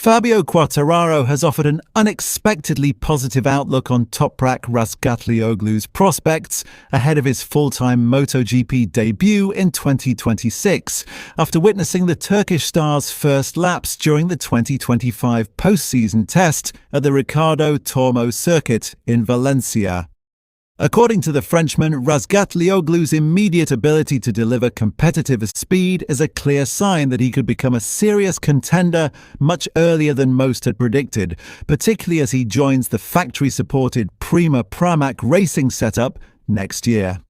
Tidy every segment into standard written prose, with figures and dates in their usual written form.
Fabio Quartararo has offered an unexpectedly positive outlook on Toprak Razgatlioglu's prospects ahead of his full-time MotoGP debut in 2026, after witnessing the Turkish star's first laps during the 2025 post-season test at the Ricardo Tormo Circuit in Valencia. According to the Frenchman, Razgatlioglu's immediate ability to deliver competitive speed is a clear sign that he could become a serious contender much earlier than most had predicted, particularly as he joins the factory-supported Prima Pramac Racing setup next year.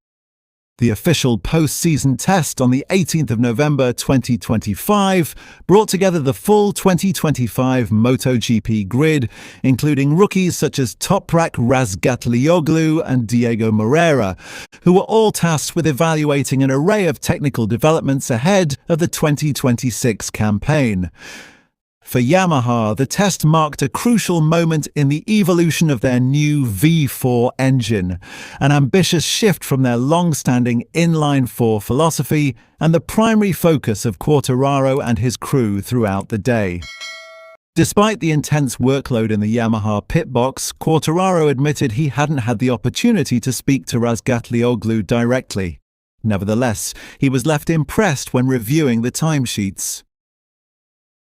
The official post-season test on the 18th of November 2025 brought together the full 2025 MotoGP grid, including rookies such as Toprak Razgatlioglu and Diego Moreira, who were all tasked with evaluating an array of technical developments ahead of the 2026 campaign. For Yamaha, the test marked a crucial moment in the evolution of their new V4 engine, an ambitious shift from their long-standing inline-4 philosophy and the primary focus of Quartararo and his crew throughout the day. Despite the intense workload in the Yamaha pit box, Quartararo admitted he hadn't had the opportunity to speak to Razgatlioglu directly. Nevertheless, he was left impressed when reviewing the timesheets.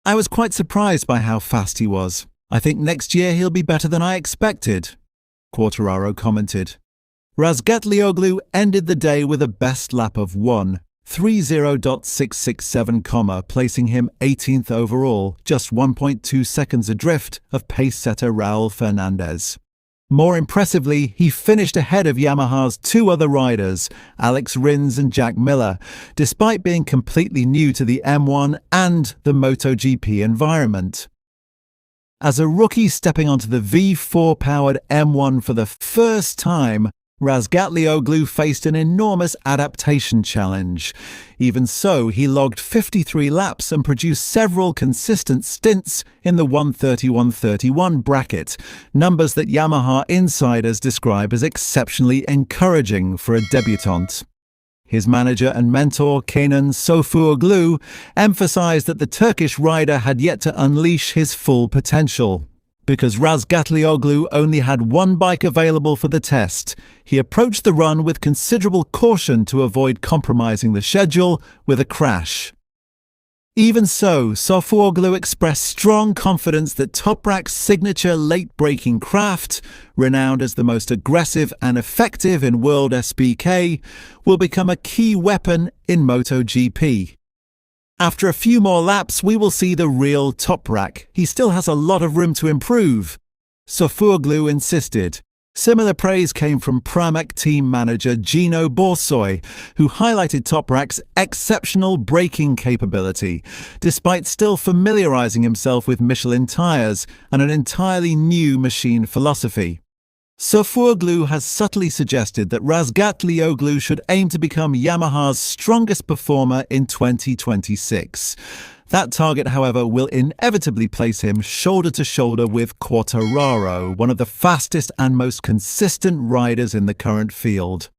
"I was quite surprised by how fast he was. I think next year he'll be better than I expected," Quartararo commented. Razgatlioglu ended the day with a best lap of 1:30.667, placing him 18th overall, just 1.2 seconds adrift of pace setter Raul Fernandez. More impressively, he finished ahead of Yamaha's two other riders, Alex Rins and Jack Miller, despite being completely new to the M1 and the MotoGP environment. As a rookie stepping onto the V4-powered M1 for the first time, Razgatlioglu faced an enormous adaptation challenge. Even so, he logged 53 laps and produced several consistent stints in the 1:30-1:31 bracket, numbers that Yamaha insiders describe as exceptionally encouraging for a debutant. His manager and mentor, Kenan Sofuoglu, emphasized that the Turkish rider had yet to unleash his full potential. Because Razgatlioglu only had one bike available for the test, he approached the run with considerable caution to avoid compromising the schedule with a crash. Even so, Sofuoglu expressed strong confidence that Toprak's signature late-braking craft, renowned as the most aggressive and effective in World SBK, will become a key weapon in MotoGP. "After a few more laps, we will see the real Toprak. He still has a lot of room to improve," Sofuoglu insisted. Similar praise came from Pramac team manager Gino Borsoy, who highlighted Toprak's exceptional braking capability, despite still familiarizing himself with Michelin tyres and an entirely new machine philosophy. Sofuoglu has subtly suggested that Razgatlioglu should aim to become Yamaha's strongest performer in 2026. That target, however, will inevitably place him shoulder to shoulder with Quartararo, one of the fastest and most consistent riders in the current field.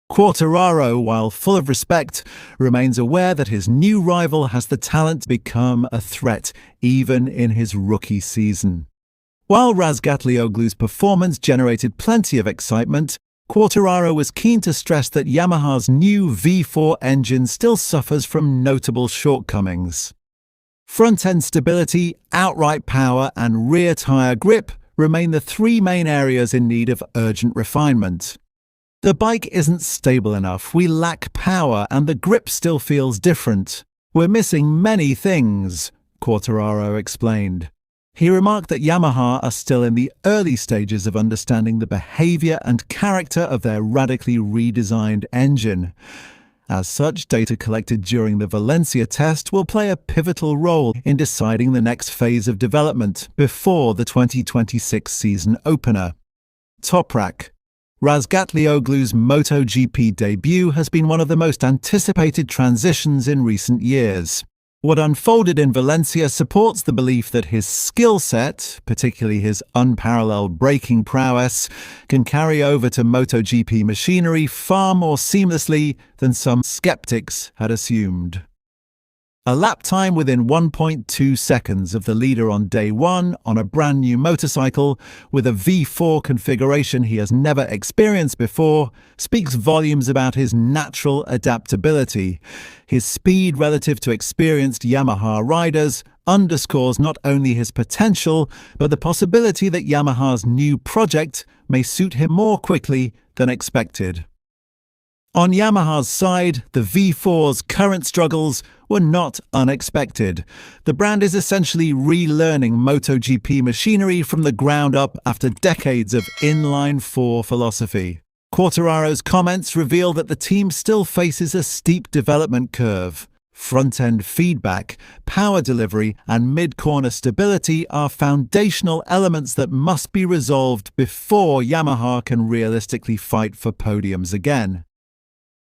Quartararo, while full of respect, remains aware that his new rival has the talent to become a threat, even in his rookie season. While Razgatlioglu's performance generated plenty of excitement, Quartararo was keen to stress that Yamaha's new V4 engine still suffers from notable shortcomings. Front-end stability, outright power, and rear tyre grip remain the three main areas in need of urgent refinement. "The bike isn't stable enough, we lack power, and the grip still feels different. We're missing many things," Quartararo explained. He remarked that Yamaha are still in the early stages of understanding the behavior and character of their radically redesigned engine. As such, data collected during the Valencia test will play a pivotal role in deciding the next phase of development before the 2026 season opener. Toprak. Razgatlioglu's MotoGP debut has been one of the most anticipated transitions in recent years. What unfolded in Valencia supports the belief that his skill set, particularly his unparalleled braking prowess, can carry over to MotoGP machinery far more seamlessly than some skeptics had assumed. A lap time within 1.2 seconds of the leader on day one on a brand new motorcycle with a V4 configuration he has never experienced before speaks volumes about his natural adaptability. His speed relative to experienced Yamaha riders underscores not only his potential, but the possibility that Yamaha's new project may suit him more quickly than expected. On Yamaha's side, the V4's current struggles were not unexpected. The brand is essentially relearning MotoGP machinery from the ground up after decades of inline-4 philosophy. Quartararo's comments reveal that the team still faces a steep development curve. Front-end feedback, power delivery, and mid-corner stability are foundational elements that must be resolved before Yamaha can realistically fight for podiums again.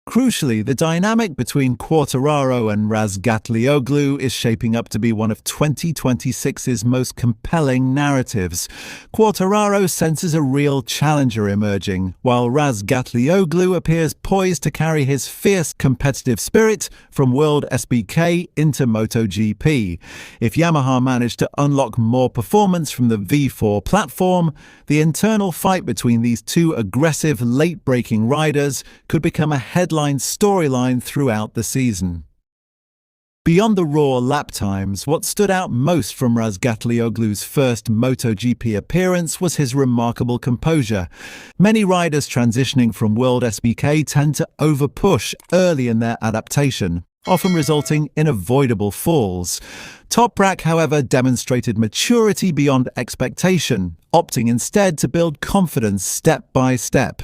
Crucially, the dynamic between Quartararo and Razgatlioglu is shaping up to be one of 2026's most compelling narratives. Quartararo senses a real challenger emerging, while Razgatlioglu appears poised to carry his fierce competitive spirit from World SBK into MotoGP. If Yamaha managed to unlock more performance from the V4 platform, the internal fight between these two aggressive, late-breaking riders could become a headline storyline throughout the season. Beyond the raw lap times, what stood out most from Razgatlioglu's first MotoGP appearance was his remarkable composure. Many riders transitioning from World SBK tend to overpush early in their adaptation, often resulting in avoidable falls. Toprak, however, demonstrated maturity beyond expectation, opting instead to build confidence step by step.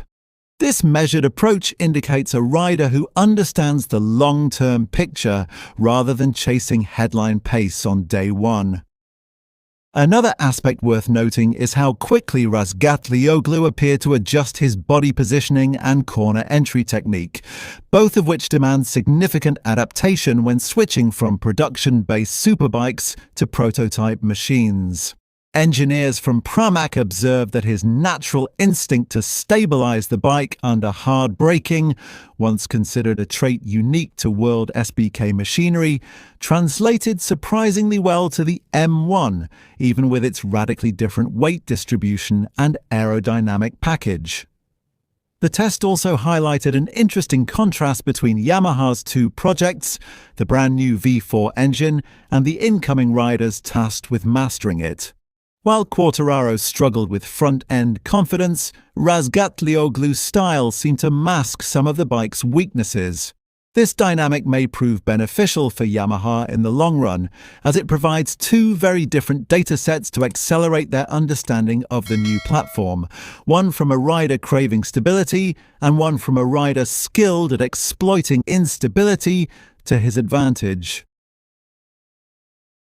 This measured approach indicates a rider who understands the long-term picture rather than chasing headline pace on day one. Another aspect worth noting is how quickly Razgatlioglu appeared to adjust his body positioning and corner entry technique, both of which demand significant adaptation when switching from production-based superbikes to prototype machines. Engineers from Pramac observed that his natural instinct to stabilize the bike under hard braking, once considered a trait unique to World SBK machinery, translated surprisingly well to the M1, even with its radically different weight distribution and aerodynamic package. The test also highlighted an interesting contrast between Yamaha's two projects, the brand new V4 engine and the incoming riders tasked with mastering it. While Quartararo struggled with front-end confidence, Razgatlioglu's style seemed to mask some of the bike's weaknesses. This dynamic may prove beneficial for Yamaha in the long run, as it provides two very different datasets to accelerate their understanding of the new platform, one from a rider craving stability and one from a rider skilled at exploiting instability to his advantage.